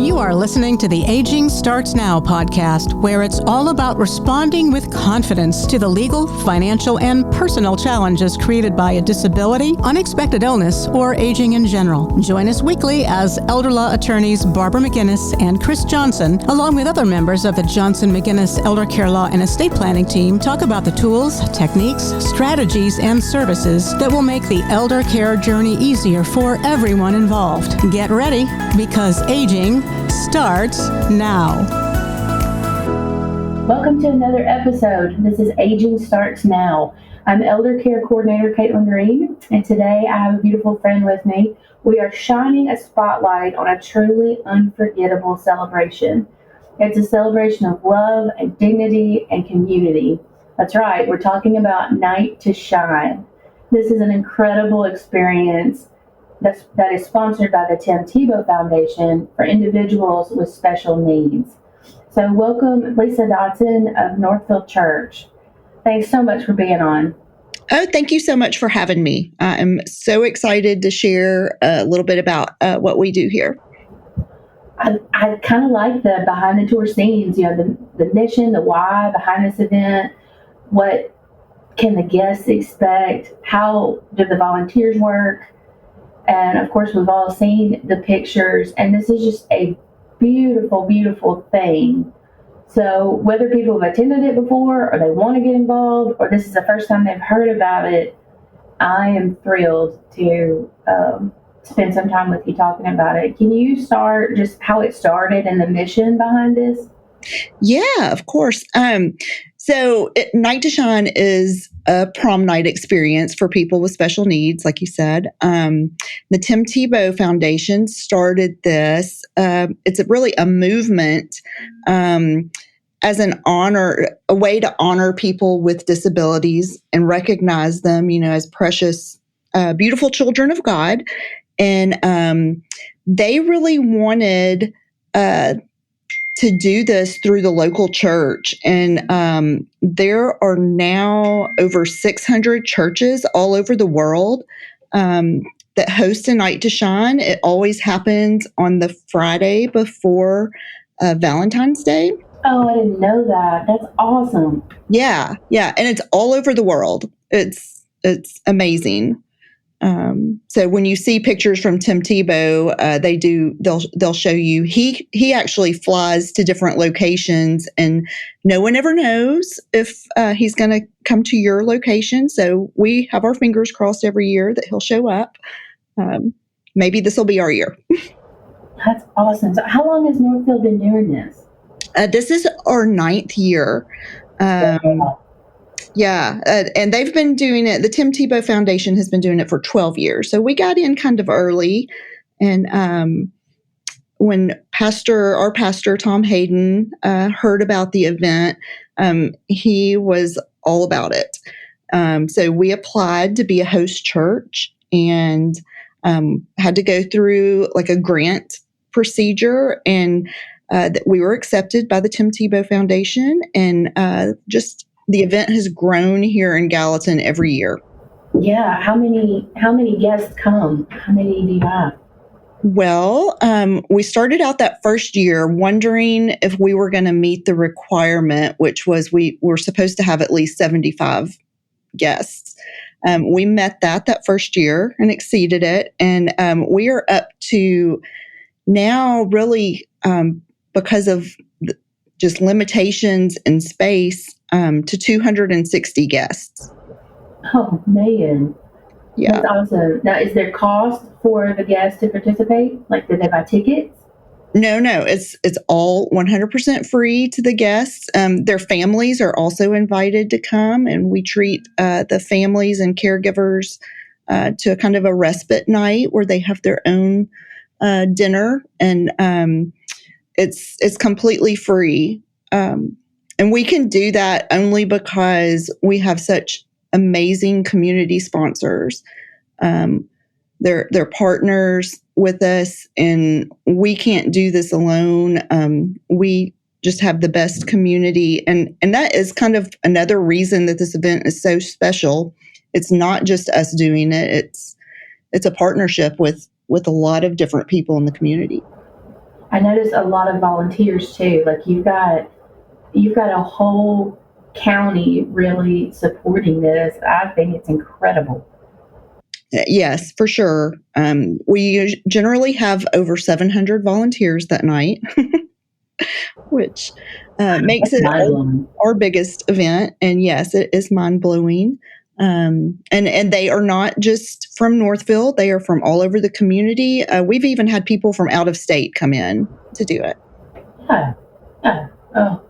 You are listening to the Aging Starts Now podcast, where it's all about responding with confidence to the legal, financial, and personal challenges created by a disability, unexpected illness, or aging in general. Join us weekly as elder law attorneys Barbara McGinnis and Chris Johnson, along with other members of the Johnson-McGinnis Elder Care Law and Estate Planning team, talk about the tools, techniques, strategies, and services that will make the elder care journey easier for everyone involved. Get ready, because aging starts now. Welcome to another episode. This is Aging Starts Now. I'm Elder Care Coordinator Caitlin Green, and today I have a beautiful friend with me. We are shining a spotlight on a truly unforgettable celebration. It's a celebration of love and dignity and community. That's right, we're talking about Night to Shine. This is an incredible experience that is sponsored by the Tim Tebow Foundation for individuals with special needs. So welcome Lisa Dodson of Northfield Church. Thanks so much for being on. Oh, thank you so much for having me. I'm so excited to share a little bit about what we do here. I kind of like the behind the tour scenes, the mission, the why behind this event. What can the guests expect? How do the volunteers work? And of course, we've all seen the pictures, and this is just a beautiful, beautiful thing. So whether people have attended it before, or they want to get involved, or this is the first time they've heard about it, I am thrilled to spend some time with you talking about it. Can you start just how it started and the mission behind this? Yeah, of course. Night to Shine is a prom night experience for people with special needs, like you said. The Tim Tebow Foundation started this. It's really a movement as an honor, a way to honor people with disabilities and recognize them, as precious, beautiful children of God. And they really wanted to do this through the local church. And there are now over 600 churches all over the world that host a Night to Shine. It always happens on the Friday before Valentine's Day. Oh, I didn't know that. That's awesome. Yeah. And it's all over the world. It's amazing. So when you see pictures from Tim Tebow, they'll show you, he actually flies to different locations, and no one ever knows if he's going to come to your location. So we have our fingers crossed every year that he'll show up. Maybe this will be our year. That's awesome. So how long has Northfield been doing this? This is our 9th year. Yeah, and they've been doing it. The Tim Tebow Foundation has been doing it for 12 years. So we got in kind of early. And when our pastor, Tom Hayden, heard about the event, he was all about it. So we applied to be a host church and had to go through like a grant procedure. And that we were accepted by the Tim Tebow Foundation. And the event has grown here in Gallatin every year. Yeah. How many guests come? How many do you have? Well, we started out that first year wondering if we were going to meet the requirement, which was we were supposed to have at least 75 guests. We met that first year and exceeded it. And we are up to now really because of just limitations in space, to 260 guests. Oh, man. Yeah. That's awesome. Now, is there cost for the guests to participate? Like, did they buy tickets? No. It's all 100% free to the guests. Their families are also invited to come, and we treat the families and caregivers to a kind of a respite night where they have their own dinner, and it's completely free. And we can do that only because we have such amazing community sponsors. They're partners with us, and we can't do this alone. We just have the best community. And that is kind of another reason that this event is so special. It's not just us doing it. It's a partnership with a lot of different people in the community. I noticed a lot of volunteers too. Like you've got a whole county really supporting this. I think it's incredible. Yes, for sure. We generally have over 700 volunteers that night, which makes That's it mind-blowing. our biggest event. And yes, it is mind blowing. And they are not just from Northfield; they are from all over the community. We've even had people from out of state come in to do it. Yeah. Yeah. Oh.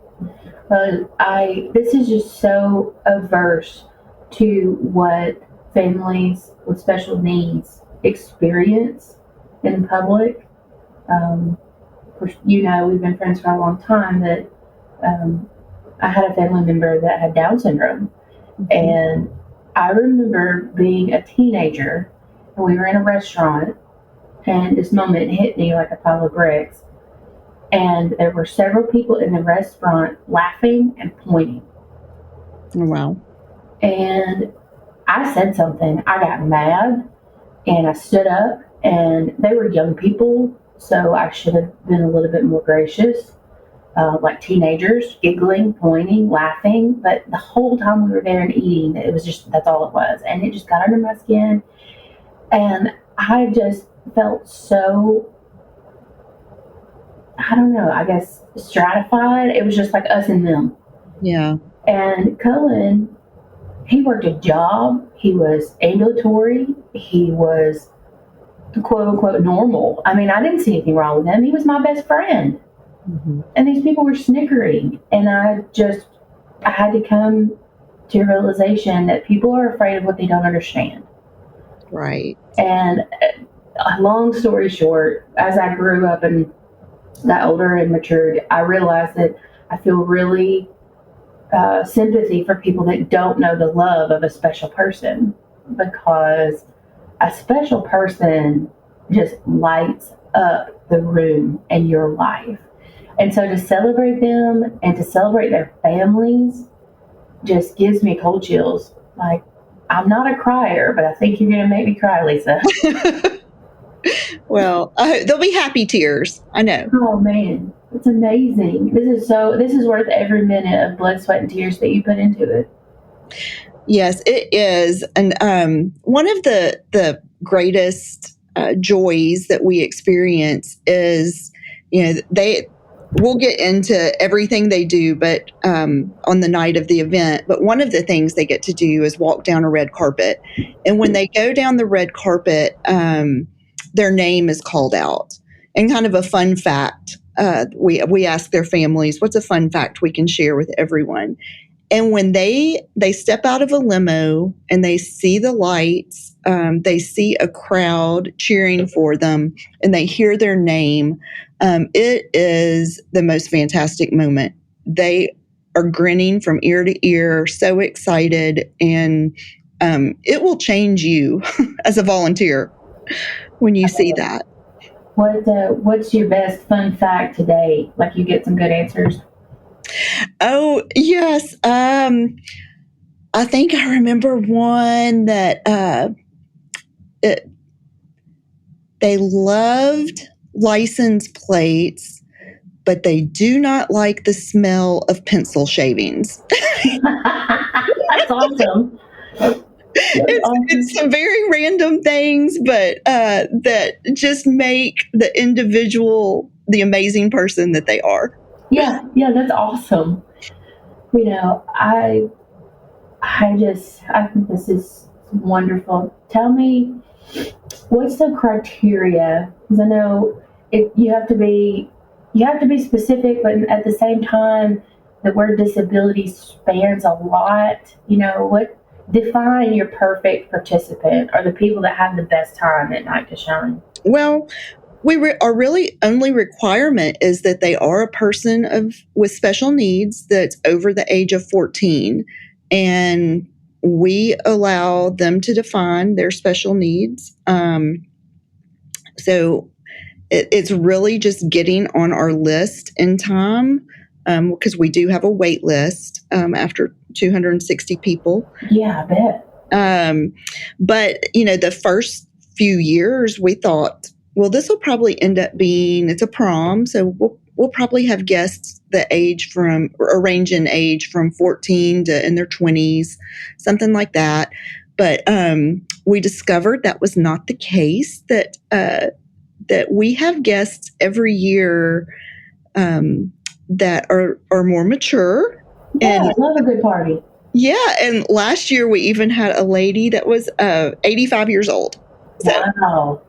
This is just so averse to what families with special needs experience in public. Of course, we've been friends for a long time. That I had a family member that had Down syndrome, and I remember being a teenager, and we were in a restaurant, and this moment hit me like a pile of bricks. And there were several people in the restaurant laughing and pointing. Oh, wow. And I said something. I got mad and I stood up, and they were young people, so I should have been a little bit more gracious. Like teenagers, giggling, pointing, laughing. But the whole time we were there and eating, it was just, that's all it was. And it just got under my skin. And I just felt so, I don't know, I guess stratified. It was just like us and them. Yeah. And Cullen, he worked a job. He was ambulatory. He was quote unquote normal. I mean, I didn't see anything wrong with him. He was my best friend. Mm-hmm. And these people were snickering. And I had to come to a realization that people are afraid of what they don't understand. Right. And long story short, as I grew up and got older and matured, I realized that I feel really sympathy for people that don't know the love of a special person, because a special person just lights up the room and your life. And so to celebrate them and to celebrate their families just gives me cold chills. Like, I'm not a crier, but I think you're going to make me cry, Lisa. Well, there'll be happy tears. I know. Oh man, it's amazing. This is worth every minute of blood, sweat, and tears that you put into it. Yes, it is. And one of the greatest joys that we experience is, we'll get into everything they do, but on the night of the event. But one of the things they get to do is walk down a red carpet. And when they go down the red carpet, their name is called out. And kind of a fun fact, we ask their families, what's a fun fact we can share with everyone? And when they step out of a limo and they see the lights, they see a crowd cheering for them, and they hear their name, it is the most fantastic moment. They are grinning from ear to ear, so excited, and it will change you as a volunteer when you see that. What's your best fun fact today? Like, you get some good answers. Oh, yes. I think I remember one that they loved license plates, but they do not like the smell of pencil shavings. That's awesome. It's some very random things, but that just make the individual the amazing person that they are. Yeah, that's awesome. I think this is wonderful. Tell me, what's the criteria? Because I know you have to be specific, but at the same time, the word disability spans a lot. What define your perfect participant, or the people that have the best time at Night to Shine? Well, our really only requirement is that they are a person with special needs that's over the age of 14, and we allow them to define their special needs. So it's really just getting on our list in time, because we do have a wait list after 260 people. Yeah, I bet. But the first few years we thought, well, this will probably end up being, it's a prom, so we'll probably have guests that range in age from 14 to in their 20s, something like that. But we discovered that was not the case, that we have guests every year that are more mature. Yeah, And I love a good party. yeah, and last year we even had a lady that was 85 years old. So, Wow.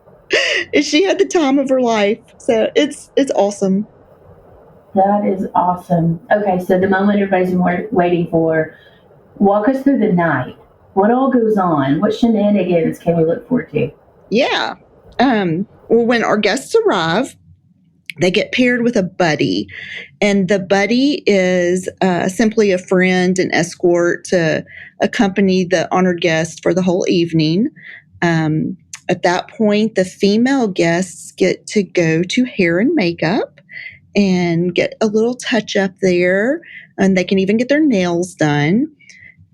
and she had the time of her life. So it's awesome. That is awesome. Okay, so the moment everybody's waiting for, walk us through the night. What all goes on? What shenanigans can we look forward to? Yeah. Well, when our guests arrive, they get paired with a buddy. And the buddy is simply a friend and escort to accompany the honored guest for the whole evening. At that point, the female guests get to go to hair and makeup and get a little touch up there. And they can even get their nails done.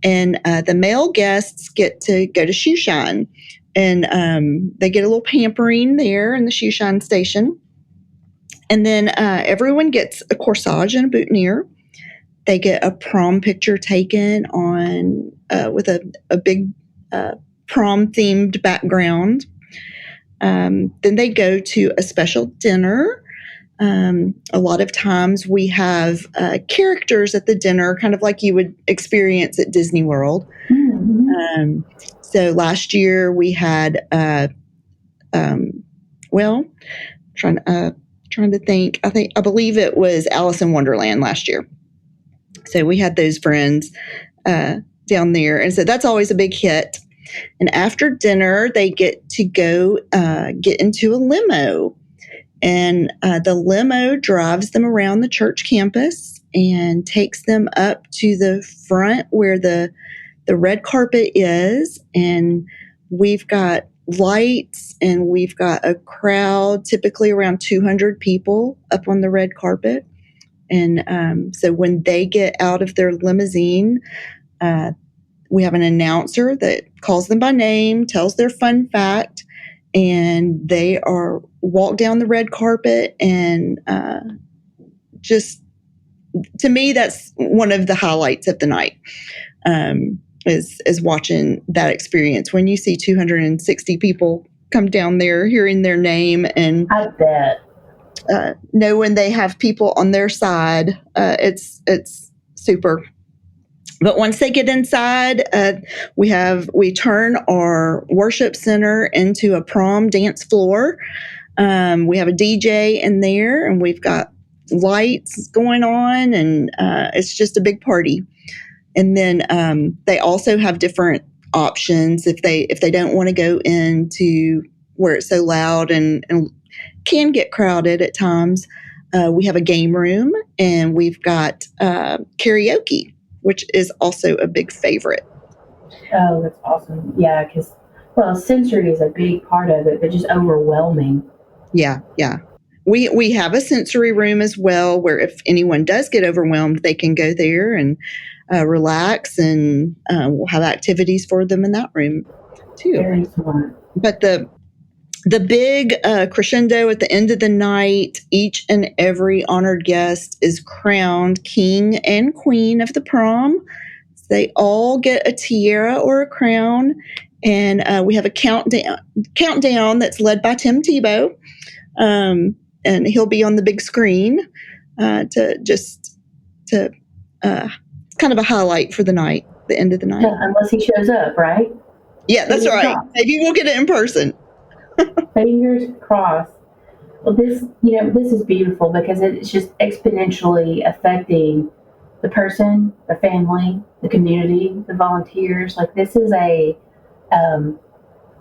And the male guests get to go to shoe shine. And they get a little pampering there in the shoe shine station. And then everyone gets a corsage and a boutonniere. They get a prom picture taken on with a big prom-themed background. Then they go to a special dinner. A lot of times we have characters at the dinner, kind of like you would experience at Disney World. Mm-hmm. So last year we had, trying to think, I believe it was Alice in Wonderland last year. So we had those friends down there. And so that's always a big hit. And after dinner, they get to go get into a limo. And the limo drives them around the church campus and takes them up to the front where the red carpet is. And we've got lights and we've got a crowd, typically around 200 people up on the red carpet. And so when they get out of their limousine, we have an announcer that calls them by name, tells their fun fact, and they are walk down the red carpet. And just, to me, that's one of the highlights of the night. Is watching that experience when you see 260 people come down there, hearing their name, and I bet knowing they have people on their side. It's super. But once they get inside, we turn our worship center into a prom dance floor. We have a DJ in there, and we've got lights going on, and it's just a big party. And then they also have different options if they don't want to go into where it's so loud and can get crowded at times. We have a game room, and we've got karaoke, which is also a big favorite. Oh, that's awesome. Yeah, because, sensory is a big part of it, but just overwhelming. Yeah. We have a sensory room as well, where if anyone does get overwhelmed, they can go there and relax, and we'll have activities for them in that room too. Very smart. But the big crescendo at the end of the night, each and every honored guest is crowned king and queen of the prom. They all get a tiara or a crown, and we have a countdown that's led by Tim Tebow, and he'll be on the big screen to kind of a highlight for the night, the end of the night. Yeah, unless he shows up, right? Yeah, that's right. Maybe we'll get it in person. Fingers crossed. Well, this is beautiful because it's just exponentially affecting the person, the family, the community, the volunteers. Like, this is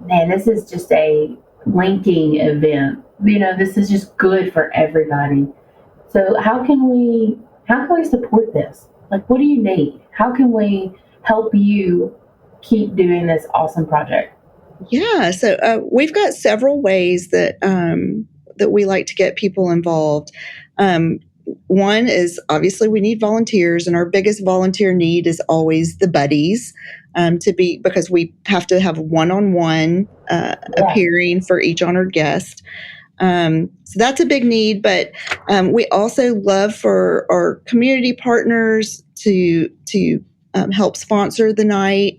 this is just a linking event. This is just good for everybody. So how can we support this? Like, what do you need? How can we help you keep doing this awesome project? Yeah, so we've got several ways that we like to get people involved. One is, obviously, we need volunteers, and our biggest volunteer need is always the buddies, because we have to have one-on-one appearing for each honored guest. So that's a big need, but we also love for our community partners to help sponsor the night.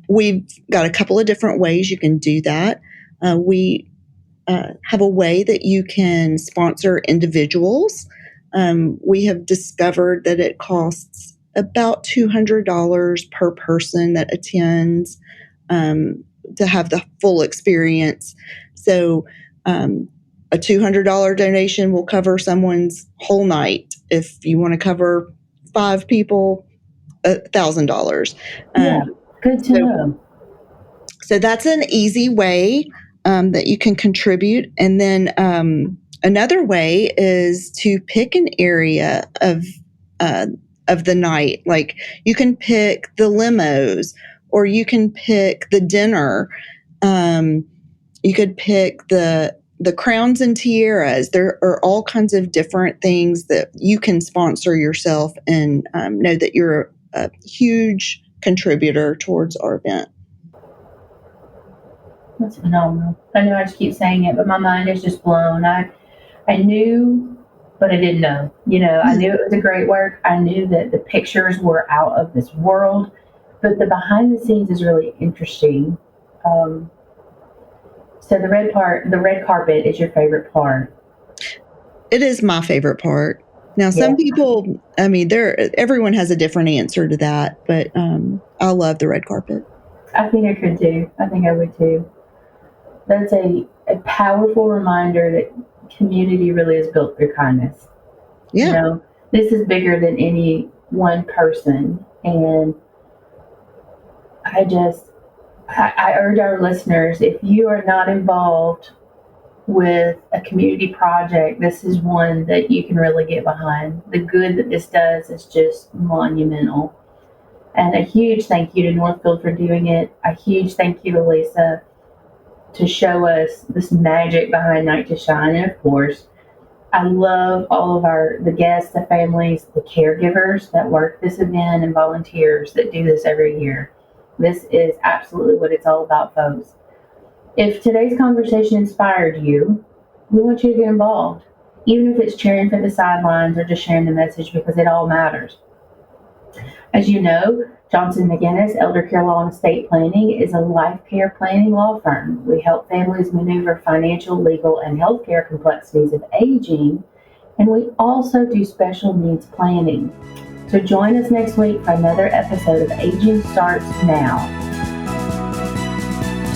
We've got a couple of different ways you can do that. We have a way that you can sponsor individuals. We have discovered that it costs about $200 per person that attends to have the full experience. So a $200 donation will cover someone's whole night. If you want to cover 5 people, $1,000. Yeah, good to know. So that's an easy way that you can contribute. And then another way is to pick an area of the night. Like you can pick the limos, or you can pick the dinner. You could pick the crowns and tiaras. There are all kinds of different things that you can sponsor yourself and know that you're a huge contributor towards our event. That's phenomenal. I know I just keep saying it, but my mind is just blown. I knew, but I didn't know. I knew it was a great work. I knew that the pictures were out of this world, but the behind the scenes is really interesting. So the red carpet is your favorite part. It is my favorite part. Now, some people, everyone has a different answer to that, but I love the red carpet. I think I could too. I think I would too. That's a powerful reminder that community really is built through kindness. Yeah. This is bigger than any one person. And I urge our listeners, if you are not involved with a community project, this is one that you can really get behind. The good that this does is just monumental. And a huge thank you to Northfield for doing it. A huge thank you to Lisa to show us this magic behind Night to Shine. And of course, I love all of the guests, the families, the caregivers that work this event, and volunteers that do this every year. This is absolutely what it's all about, folks. If today's conversation inspired you, we want you to get involved, even if it's cheering for the sidelines or just sharing the message, because it all matters. As you know, Johnson McGinnis Elder Care Law and Estate Planning is a life care planning law firm. We help families maneuver financial, legal, and healthcare complexities of aging, and we also do special needs planning. So join us next week for another episode of Aging Starts Now.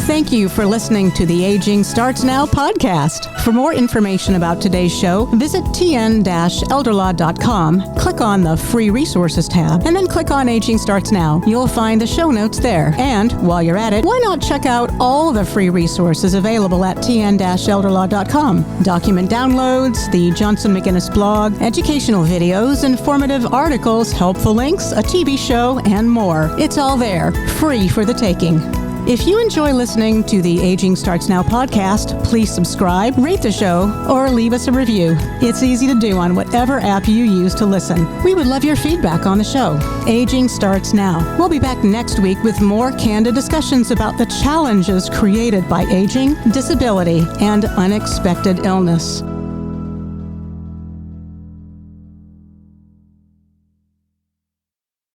Thank you for listening to the Aging Starts Now podcast. For more information about today's show, visit tn-elderlaw.com, click on the Free Resources tab, and then click on Aging Starts Now. You'll find the show notes there. And while you're at it, why not check out all the free resources available at tn-elderlaw.com. Document downloads, the Johnson McGinnis blog, educational videos, informative articles, helpful links, a TV show, and more. It's all there, free for the taking. If you enjoy listening to the Aging Starts Now podcast, please subscribe, rate the show, or leave us a review. It's easy to do on whatever app you use to listen. We would love your feedback on the show. Aging Starts Now. We'll be back next week with more candid discussions about the challenges created by aging, disability, and unexpected illness.